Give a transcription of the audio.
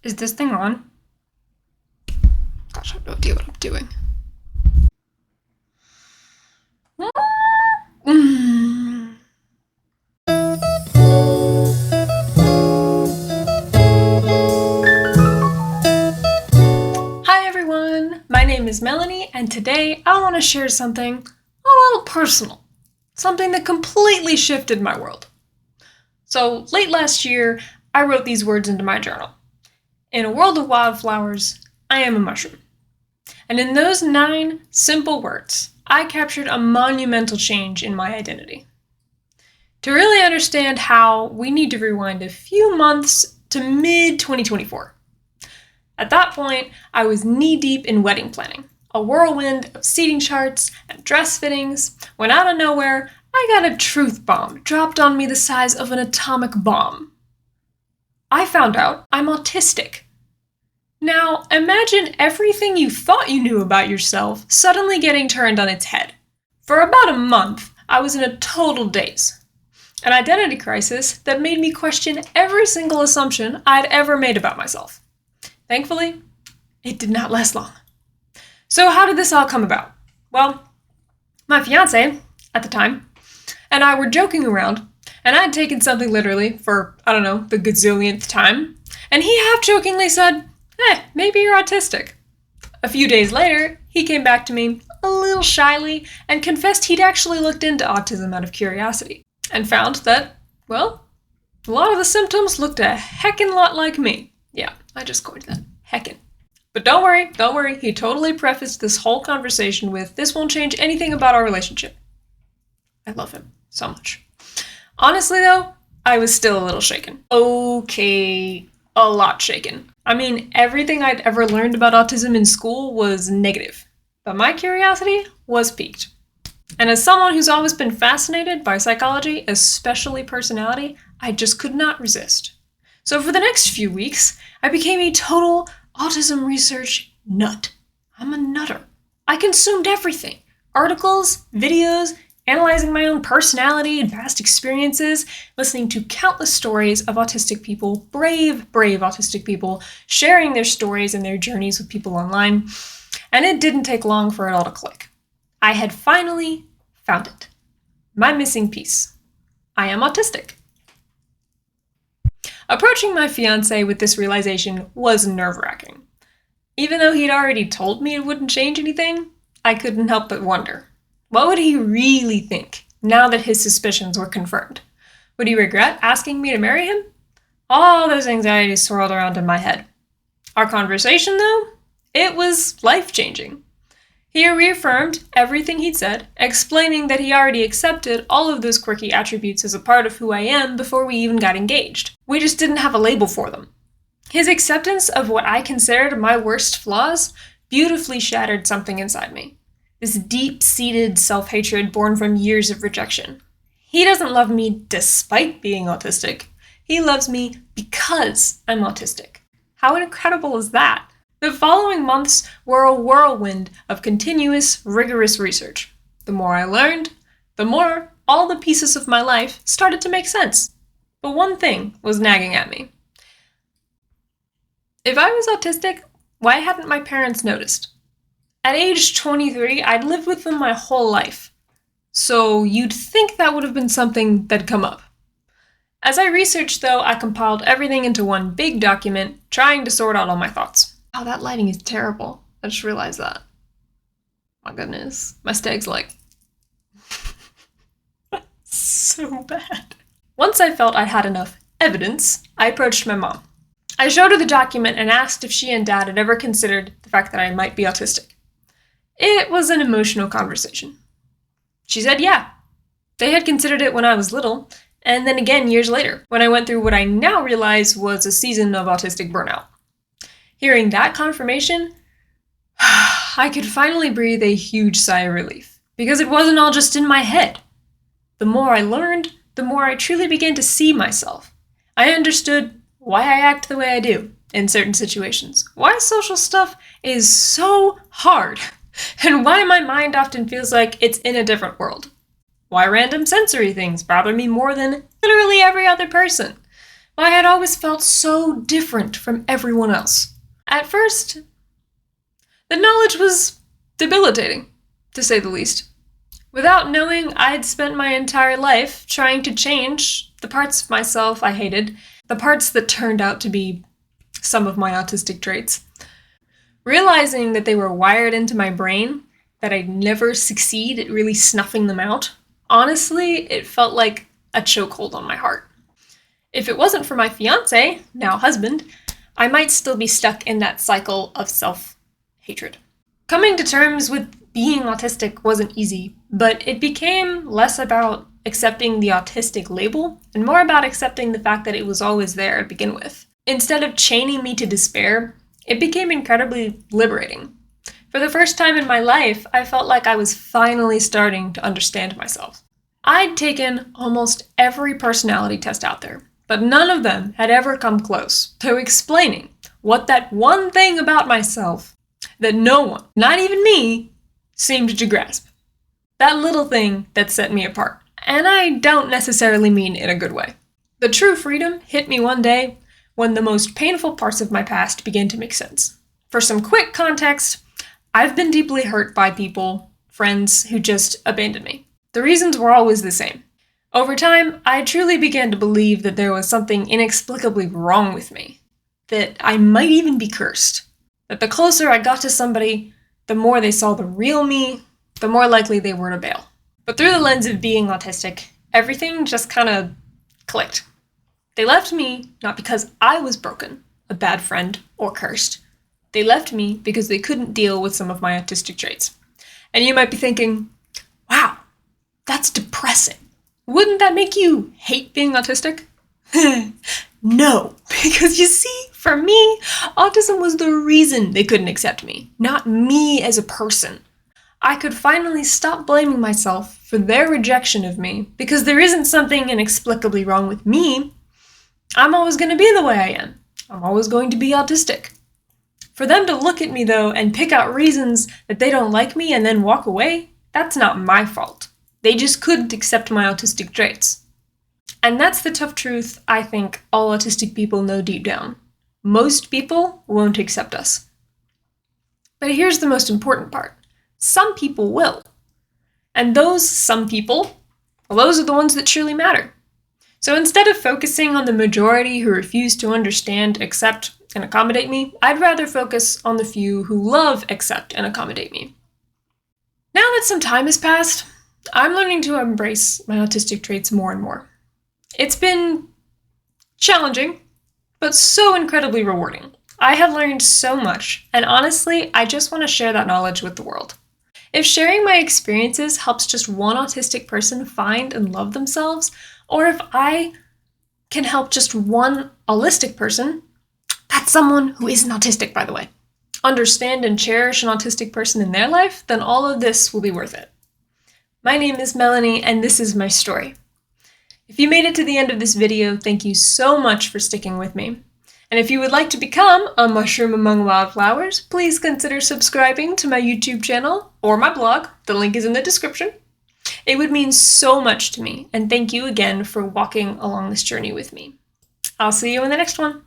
Is this thing on? Gosh, I have no idea what I'm doing. Hi everyone, my name is Melanie, and today I want to share something a little personal. Something that completely shifted my world. So late last year, I wrote these words into my journal. In a world of wildflowers, I am a mushroom. And in those 9 simple words, I captured a monumental change in my identity. To really understand how, we need to rewind a few months to mid-2024. At that point, I was knee-deep in wedding planning, a whirlwind of seating charts and dress fittings, when out of nowhere, I got a truth bomb dropped on me the size of an atomic bomb. I found out I'm autistic. Now, imagine everything you thought you knew about yourself suddenly getting turned on its head. For about a month, I was in a total daze. An identity crisis that made me question every single assumption I'd ever made about myself. Thankfully, it did not last long. So how did this all come about? Well, my fiance, at the time, and I were joking around, and I had taken something literally for, the gazillionth time, and he half-jokingly said, maybe you're autistic. A few days later, he came back to me, a little shyly, and confessed he'd actually looked into autism out of curiosity, and found that, well, a lot of the symptoms looked a heckin' lot like me. Yeah, I just coined that. Heckin'. But don't worry, he totally prefaced this whole conversation with, this won't change anything about our relationship. I love him so much. Honestly though, I was still a little shaken. Okay, a lot shaken. I mean, everything I'd ever learned about autism in school was negative, but my curiosity was piqued. And as someone who's always been fascinated by psychology, especially personality, I just could not resist. So for the next few weeks, I became a total autism research nut. I'm a nutter. I consumed everything. Articles, videos, analyzing my own personality and past experiences, listening to countless stories of autistic people, brave autistic people, sharing their stories and their journeys with people online. And it didn't take long for it all to click. I had finally found it. My missing piece. I am autistic. Approaching my fiancé with this realization was nerve-wracking. Even though he'd already told me it wouldn't change anything, I couldn't help but wonder. What would he really think now that his suspicions were confirmed? Would he regret asking me to marry him? All those anxieties swirled around in my head. Our conversation, though, it was life-changing. He reaffirmed everything he'd said, explaining that he already accepted all of those quirky attributes as a part of who I am before we even got engaged. We just didn't have a label for them. His acceptance of what I considered my worst flaws beautifully shattered something inside me. This deep-seated self-hatred born from years of rejection. He doesn't love me despite being autistic. He loves me because I'm autistic. How incredible is that? The following months were a whirlwind of continuous, rigorous research. The more I learned, the more all the pieces of my life started to make sense. But one thing was nagging at me. If I was autistic, why hadn't my parents noticed? At age 23, I'd lived with them my whole life. So you'd think that would have been something that'd come up. As I researched, though, I compiled everything into one big document, trying to sort out all my thoughts. Wow, that lighting is terrible. I just realized that. My goodness. My stag's like... so bad. Once I felt I had enough evidence, I approached my mom. I showed her the document and asked if she and Dad had ever considered the fact that I might be autistic. It was an emotional conversation. She said yeah. They had considered it when I was little, and then again years later, when I went through what I now realize was a season of autistic burnout. Hearing that confirmation, I could finally breathe a huge sigh of relief, because it wasn't all just in my head. The more I learned, the more I truly began to see myself. I understood why I act the way I do in certain situations, why social stuff is so hard, and why my mind often feels like it's in a different world. Why random sensory things bother me more than literally every other person. I had always felt so different from everyone else. At first, the knowledge was debilitating, to say the least. Without knowing, I had spent my entire life trying to change the parts of myself I hated, the parts that turned out to be some of my autistic traits. Realizing that they were wired into my brain, that I'd never succeed at really snuffing them out, honestly, it felt like a chokehold on my heart. If it wasn't for my fiancé, now husband, I might still be stuck in that cycle of self-hatred. Coming to terms with being autistic wasn't easy, but it became less about accepting the autistic label and more about accepting the fact that it was always there to begin with. Instead of chaining me to despair, it became incredibly liberating. For the first time in my life, I felt like I was finally starting to understand myself. I'd taken almost every personality test out there, but none of them had ever come close to explaining what that one thing about myself that no one, not even me, seemed to grasp. That little thing that set me apart. And I don't necessarily mean in a good way. The true freedom hit me one day when the most painful parts of my past began to make sense. For some quick context, I've been deeply hurt by people, friends, who just abandoned me. The reasons were always the same. Over time, I truly began to believe that there was something inexplicably wrong with me, that I might even be cursed, that the closer I got to somebody, the more they saw the real me, the more likely they were to bail. But through the lens of being autistic, everything just kind of clicked. They left me not because I was broken, a bad friend, or cursed. They left me because they couldn't deal with some of my autistic traits. And you might be thinking, wow, that's depressing. Wouldn't that make you hate being autistic? No, because you see, for me, autism was the reason they couldn't accept me, not me as a person. I could finally stop blaming myself for their rejection of me because there isn't something inexplicably wrong with me. I'm always going to be the way I am. I'm always going to be autistic. For them to look at me, though, and pick out reasons that they don't like me and then walk away, that's not my fault. They just couldn't accept my autistic traits. And that's the tough truth I think all autistic people know deep down. Most people won't accept us. But here's the most important part. Some people will. And those some people, well, those are the ones that truly matter. So instead of focusing on the majority who refuse to understand, accept, and accommodate me, I'd rather focus on the few who love, accept, and accommodate me. Now that some time has passed, I'm learning to embrace my autistic traits more and more. It's been challenging, but so incredibly rewarding. I have learned so much, and honestly, I just want to share that knowledge with the world. If sharing my experiences helps just one autistic person find and love themselves, or if I can help just one holistic person, that's someone who isn't autistic, by the way, understand and cherish an autistic person in their life, then all of this will be worth it. My name is Melanie, and this is my story. If you made it to the end of this video, thank you so much for sticking with me. And if you would like to become a mushroom among wildflowers, please consider subscribing to my YouTube channel or my blog. The link is in the description. It would mean so much to me, and thank you again for walking along this journey with me. I'll see you in the next one.